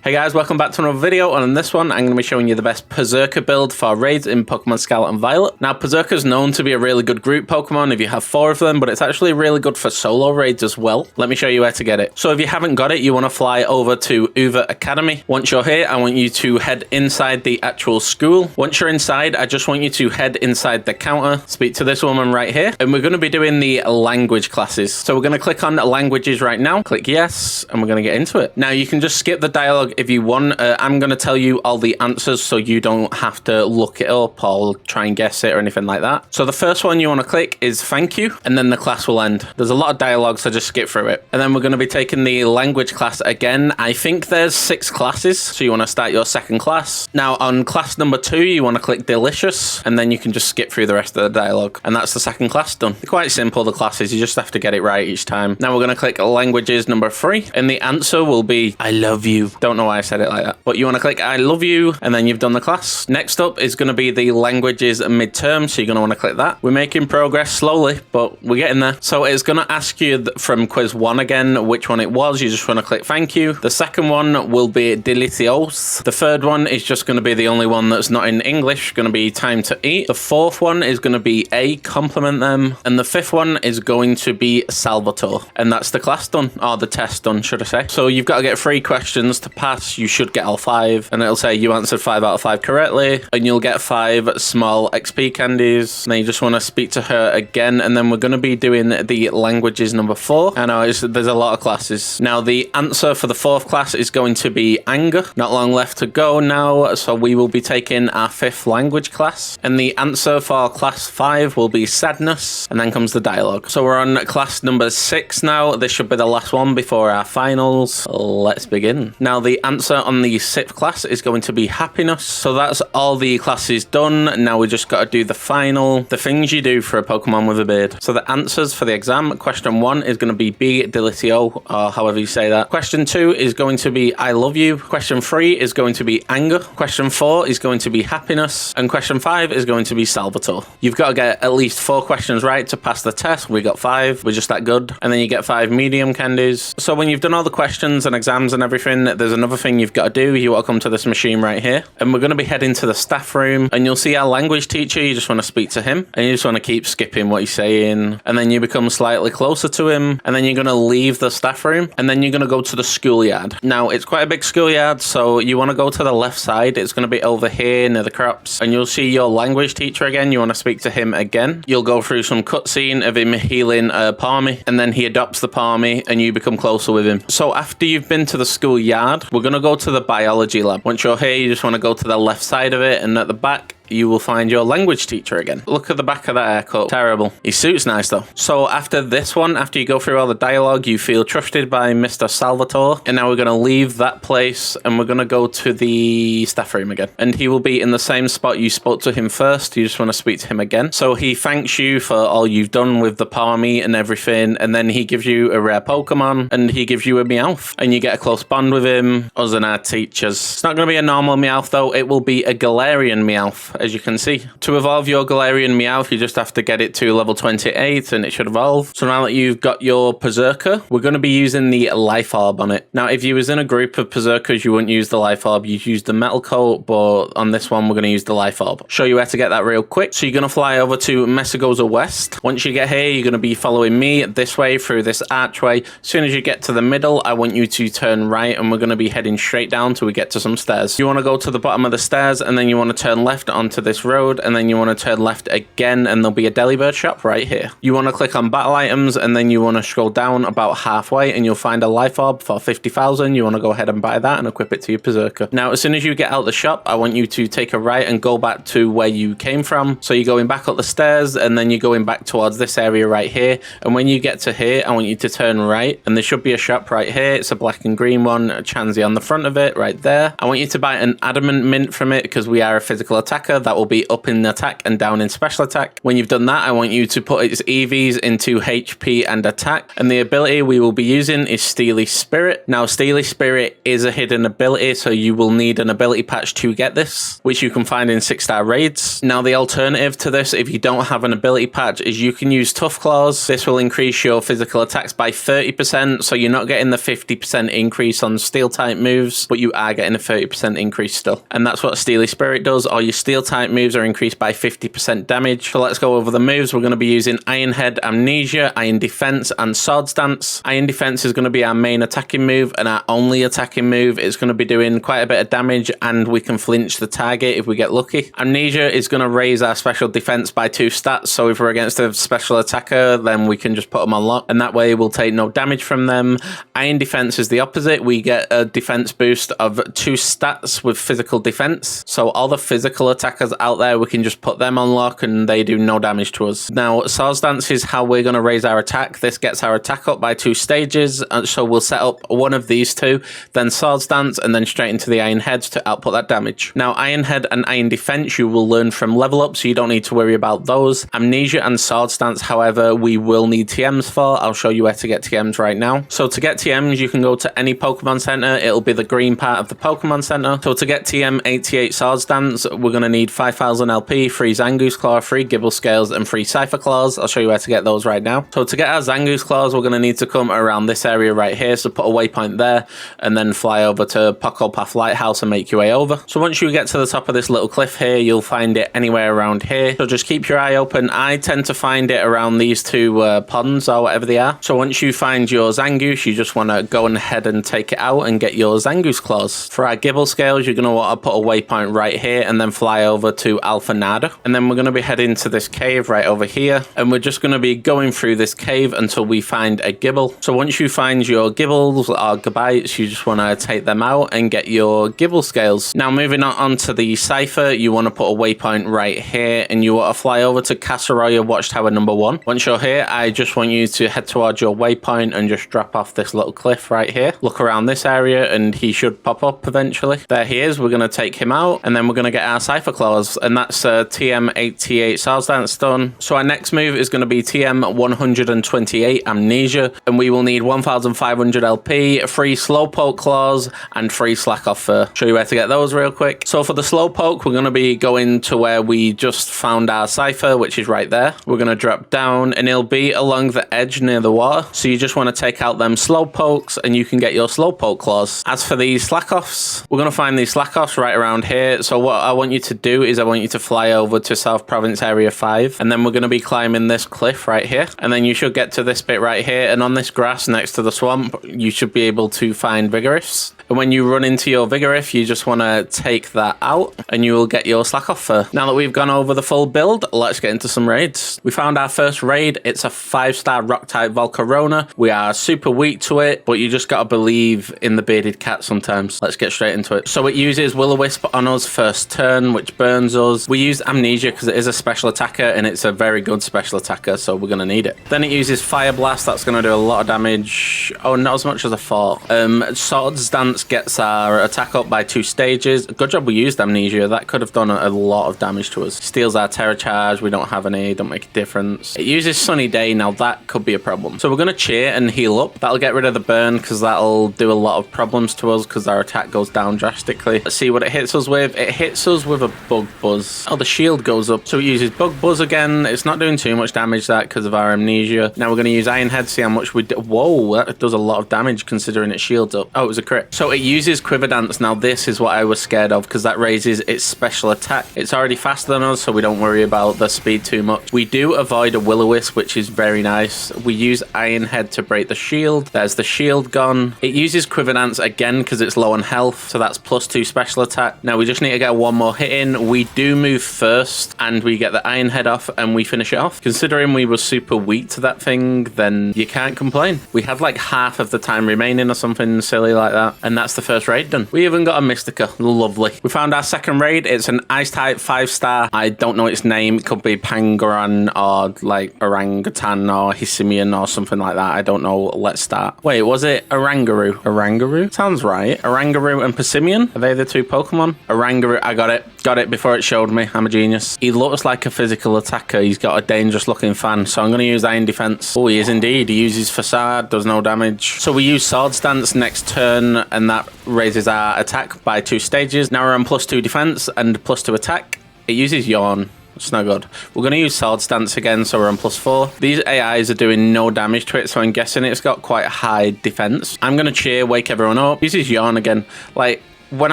Hey guys, welcome back to another video, and in this one I'm going to be showing you the best Perrserker build for raids in Pokemon Scarlet and Violet. Now Perrserker is known to be a really good group Pokemon if you have 4 of them, but it's actually really good for solo raids as well. Let me show you where to get it. So if you haven't got it, you want to fly over to Uva Academy. Once you're here, I want you to head inside the actual school. Once you're inside, I just want you to head inside the counter, speak to this woman right here, and we're going to be doing the language classes. So we're going to click on languages right now, click yes, and we're going to get into it. Now you can just skip the dialogue if you want. I'm going to tell you all the answers so you don't have to look it up or try and guess it or anything like that. So the first one you want to click is thank you, and then the class will end. There's a lot of dialogue, so just skip through it. And then we're going to be taking the language class again. I think there's 6 classes, so you want to start your second class. Now on class number 2, you want to click delicious, and then you can just skip through the rest of the dialogue. And that's the second class done. They're quite simple, the classes. You just have to get it right each time. Now we're going to click languages number 3, and the answer will be I love you. Don't know why I said it like that. But you want to click I love you, and then you've done the class. Next up is going to be the languages midterm, so you're going to want to click that. We're making progress slowly, but we're getting there. So it's going to ask you from quiz 1 again which one it was. You just want to click thank you. The second one will be delicious. The third one is just going to be the only one that's not in English, going to be time to eat. The fourth one is going to be a compliment them, and the fifth one is going to be Salvatore, and that's the class done, or the test done, should I say. So you've got to get 3 questions to pass. You should get all 5, and it'll say you answered 5 out of 5 correctly, and you'll get 5 small XP candies. And then you just want to speak to her again, and then we're going to be doing the languages number 4. I know there's a lot of classes. Now the answer for the 4th class is going to be anger. Not long left to go now, so we will be taking our 5th language class, and the answer for class 5 will be sadness, and then comes the dialogue. So we're on class number 6 now. This should be the last one before our finals. Let's begin. Now the answer on the 6th class is going to be happiness. So that's all the classes done. Now we just got to do the final, the things you do for a Pokemon with a beard. So the answers for the exam, question 1 is going to be delicious, or however you say that. Question 2 is going to be I love you. Question 3 is going to be anger. Question 4 is going to be happiness, and question 5 is going to be Salvatore. You've got to get at least 4 questions right to pass the test. We got 5. We're just that good. And then you get 5 medium candies. So when you've done all the questions and exams and everything, there's another thing you've got to do. You want to come to this machine right here, and we're going to be heading to the staff room, and you'll see our language teacher. You just want to speak to him, and you just want to keep skipping what he's saying, and then you become slightly closer to him, and then you're going to leave the staff room, and then you're going to go to the schoolyard. Now it's quite a big schoolyard, so you want to go to the left side. It's going to be over here near the crops, and you'll see your language teacher again. You want to speak to him again. You'll go through some cutscene of him healing Palmy, and then he adopts the Palmy, and you become closer with him. So after you've been to the schoolyard, we're going to go to the biology lab. Once you're here, you just want to go to the left side of it, and at the back you will find your language teacher again. Look at the back of that haircut. Terrible. His suit's nice though. So after this one, after you go through all the dialogue, you feel trusted by Mr. Salvatore. And now we're going to leave that place, and we're going to go to the staff room again. And he will be in the same spot you spoke to him first. You just want to speak to him again. So he thanks you for all you've done with the Palmy and everything. And then he gives you a rare Pokemon, and he gives you a Meowth. And you get a close bond with him, us and our teachers. It's not going to be a normal Meowth though. It will be a Galarian Meowth, as you can see. To evolve your Galarian Meowth, you just have to get it to level 28 and it should evolve. So now that you've got your Perrserker, we're going to be using the Life Orb on it. Now if you was in a group of Perrserkers, you wouldn't use the Life Orb, you'd use the Metal Coat, but on this one we're going to use the Life Orb. Show you where to get that real quick. So you're going to fly over to Messagoza West. Once you get here, you're going to be following me this way through this archway. As soon as you get to the middle, I want you to turn right, and we're going to be heading straight down till we get to some stairs. You want to go to the bottom of the stairs, and then you want to turn left onto this road, and then you want to turn left again, and there'll be a Delibird shop right here. You want to click on battle items, and then you want to scroll down about halfway, and you'll find a Life Orb for 50,000. You want to go ahead and buy that and equip it to your Perrserker. Now as soon as you get out the shop, I want you to take a right and go back to where you came from. So you're going back up the stairs, and then you're going back towards this area right here, and when you get to here, I want you to turn right, and there should be a shop right here. It's a black and green one, a Chansey on the front of it right there. I want you to buy an adamant mint from it, because we are a physical attacker. that will be up in attack and down in special attack. When you've done that, I want you to put its EVs into HP and attack. And the ability we will be using is Steely Spirit. Now, Steely Spirit is a hidden ability, so you will need an ability patch to get this, which you can find in 6-star raids. Now, the alternative to this, if you don't have an ability patch, is you can use Tough Claws. This will increase your physical attacks by 30%, so you're not getting the 50% increase on steel type moves, but you are getting a 30% increase still. And that's what Steely Spirit does. All your steel type moves are increased by 50% damage. So let's go over the moves. We're going to be using Iron Head, Amnesia, Iron Defense, and Swords Dance. Iron Defense is going to be our main attacking move, and our only attacking move is going to be doing quite a bit of damage, and we can flinch the target if we get lucky. Amnesia is going to raise our special defense by 2 stats, so if we're against a special attacker, then we can just put them on lock, and that way we'll take no damage from them. Iron Defense is the opposite. We get a defense boost of 2 stats with physical defense, so all the physical attackers out there, we can just put them on lock and they do no damage to us. Now, Swords Dance is how we're going to raise our attack. This gets our attack up by 2 stages, so we'll set up one of these two, then Swords Dance, and then straight into the Iron Heads to output that damage. Now, Iron Head and Iron Defense you will learn from level up, so you don't need to worry about those. Amnesia and Swords Dance, however, we will need TMs for. I'll show you where to get TMs right now. So to get TMs, you can go to any Pokemon Center. It'll be the green part of the Pokemon Center. So to get TM 88 Swords Dance, we're going to need 5,000 LP, 3 Zangoose Claw, 3 Gibble Scales, and 3 Cypher Claws. I'll show you where to get those right now. So to get our Zangoose Claws, we're going to need to come around this area right here. So put a waypoint there, and then fly over to Pocopath Lighthouse and make your way over. So once you get to the top of this little cliff here, you'll find it anywhere around here. So just keep your eye open. I tend to find it around these 2 ponds or whatever they are. So once you find your Zangoose, you just want to go ahead and take it out and get your Zangoose Claws. For our Gibble Scales, you're going to want to put a waypoint right here and then fly over to Alpha Nada. And then we're going to be heading to this cave right over here. And we're just going to be going through this cave until we find a Gibble. So once you find your Gibbles or Gabites, you just want to take them out and get your Gibble Scales. Now moving on to the Cypher, you want to put a waypoint right here and you want to fly over to Casseroya Watchtower number 1. Once you're here, I just want you to head towards your waypoint and just drop off this little cliff right here. Look around this area and he should pop up eventually. There he is. We're going to take him out and then we're going to get our Cypher Claws, and that's TM 88 Swords Dance done. So our next move is going to be TM 128 Amnesia, and we will need 1,500 LP, 3 Slowpoke Claws, and 3 Slack Off Fur. Show you where to get those real quick. So for the Slowpoke, we're going to be going to where we just found our Cypher, which is right there. We're going to drop down and it'll be along the edge near the water. So you just want to take out them Slowpokes and you can get your Slowpoke Claws. As for these Slack Offs, we're going to find these Slack Offs right around here. So what I want you to do is I want you to fly over to South Province Area 5, and then we're going to be climbing this cliff right here, and then you should get to this bit right here, and on this grass next to the swamp you should be able to find Vigoriffs. And when you run into your Vigoriff, you just want to take that out and you will get your Slack Off Fur. Now that we've gone over the full build, let's get into some raids. We found our first raid. It's a 5-star rock type Volcarona. We are super weak to it, but you just got to believe in the bearded cat sometimes. Let's get straight into it. So it uses Will-O-Wisp on us first turn, which burns us. We use Amnesia because it is a special attacker and it's a very good special attacker, so we're going to need it. Then it uses Fire Blast. That's going to do a lot of damage. Oh, not as much as I thought. Swords Dance gets our attack up by 2 stages. Good job we used Amnesia. That could have done a lot of damage to us. Steals our Terra Charge. We don't have any. Don't make a difference. It uses Sunny Day. Now that could be a problem. So we're going to cheer and heal up. That'll get rid of the burn because that'll do a lot of problems to us because our attack goes down drastically. Let's see what it hits us with. It hits us with a Bug Buzz. Oh, the shield goes up. So it uses Bug Buzz again. It's not doing too much damage that because of our Amnesia. Now we're going to use Iron Head, see how much we do. Whoa, that does a lot of damage considering it shields up. Oh, it was a crit. So it uses Quiver Dance. Now this is what I was scared of because that raises its special attack. It's already faster than us, so we don't worry about the speed too much. We do avoid a Will-O-Wisp, which is very nice. We use Iron Head to break the shield. There's the shield gone. It uses Quiver Dance again because it's low on health, so that's +2 special attack. Now we just need to get one more hit in. We do move first and we get the Iron Head off and we finish it off. Considering we were super weak to that thing, then you can't complain. We had like half of the time remaining or something silly like that, and that's the first raid done. We even got a Mystica. Lovely. We found our second raid. It's an ice type 5-star. I don't know its name. It could be Pangaran or like Orangutan or Hissimian or something like that. I don't know. Let's start. Wait, was it Orangaroo? Orangaroo? Sounds right. Orangaroo and Persimmon? Are they the two Pokemon? Orangaroo. I got it. Got it before it showed me. I'm a genius. He looks like a physical attacker. He's got a dangerous looking fan. So I'm going to use that in defense. Oh, he is indeed. He uses Facade. Does no damage. So we use Sword Stance next turn and that raises our attack by 2 stages. Now we're on +2 defense and +2 attack. It uses Yawn. It's no good. We're going to use Sword Stance again, so we're on +4. These AIs are doing no damage to it, so I'm guessing it's got quite high defense. I'm going to cheer, wake everyone up. Uses Yawn again. Like, when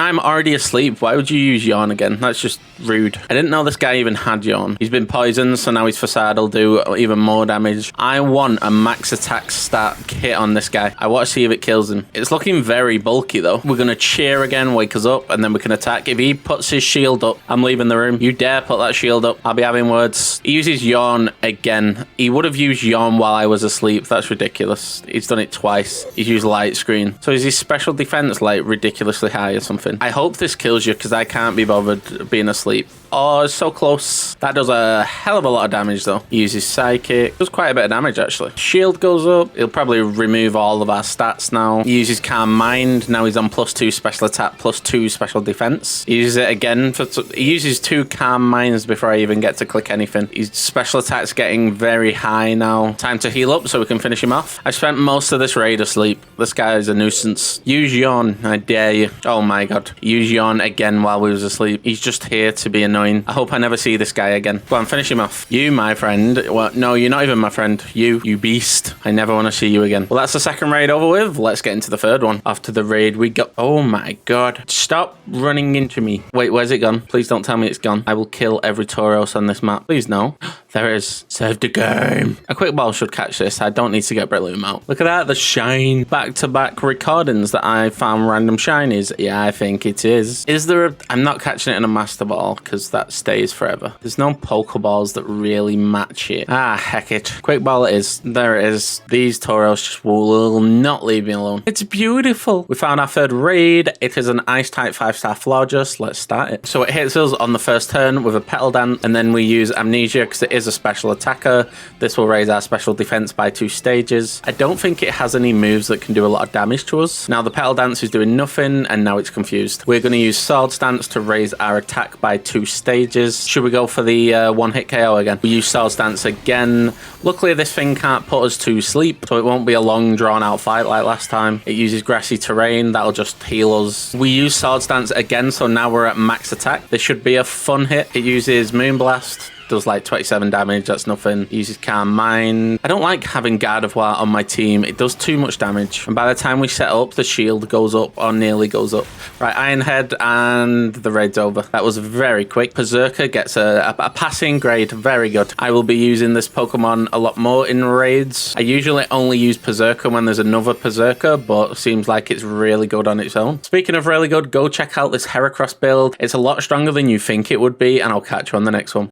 I'm already asleep, why would you use Yawn again? That's just rude. I didn't know this guy even had Yawn. He's been poisoned, so now his Facade will do even more damage. I want a max attack stat kit on this guy. I want to see if it kills him. It's looking very bulky, though. We're going to cheer again, wake us up, and then we can attack. If he puts his shield up, I'm leaving the room. You dare put that shield up. I'll be having words. He uses Yawn again. He would have used Yawn while I was asleep. That's ridiculous. He's done it twice. He's used Light Screen. So is his special defense, like, ridiculously high or something? I hope this kills you because I can't be bothered being asleep. Oh, it's so close. That does a hell of a lot of damage, though. He uses Psychic. Does quite a bit of damage, actually. Shield goes up. He'll probably remove all of our stats now. He uses Calm Mind. Now he's on +2 special attack, +2 special defense. He uses it again. He uses 2 Calm Minds before I even get to click anything. His special attack's getting very high now. Time to heal up so we can finish him off. I spent most of this raid asleep. This guy is a nuisance. Use Yawn. I dare you. Oh, my God. Use Yawn again while we was asleep. He's just here to be annoying. I hope I never see this guy again. Go on, finish him off. You, my friend. Well, no, you're not even my friend. You beast. I never want to see you again. Well, that's the second raid over with. Let's get into the third one. After the raid, we got... Oh, my God. Stop running into me. Wait, where's it gone? Please don't tell me it's gone. I will kill every Tauros on this map. Please, no. There it is. Save the game. A quick ball should catch this. I don't need to get Breloom out. Look at that. The shine. Back-to-back recordings that I found random shinies. Yeah, I think it is. Is there a... I'm not catching it in a Master Ball because that stays forever. There's no Pokeballs that really match it. Ah, heck it. Quick ball it is. There it is. These Tauros just will not leave me alone. It's beautiful. We found our third raid. It is an Ice type 5-star Florges. Let's start it. So it hits us on the first turn with a Petal Dance, and then we use Amnesia because it is a special attacker. This will raise our special defense by 2 stages. I don't think it has any moves that can do a lot of damage to us. Now the Petal Dance is doing nothing, and now it's confused. We're going to use Sword Stance to raise our attack by 2 stages. Should we go for the one-hit KO again? We use Sword Stance again. Luckily, this thing can't put us to sleep, so it won't be a long, drawn-out fight like last time. It uses Grassy Terrain. That'll just heal us. We use Sword Stance again, so now we're at max attack. This should be a fun hit. It uses Moonblast. Does like 27 damage, that's nothing. Uses Calm Mind. I don't like having Gardevoir on my team. It does too much damage. And by the time we set up, the shield goes up or nearly goes up. Right, Iron Head and the raid's over. That was very quick. Perrserker gets a passing grade. Very good. I will be using this Pokemon a lot more in raids. I usually only use Perrserker when there's another Perrserker, but seems like it's really good on its own. Speaking of really good, go check out this Heracross build. It's a lot stronger than you think it would be, and I'll catch you on the next one.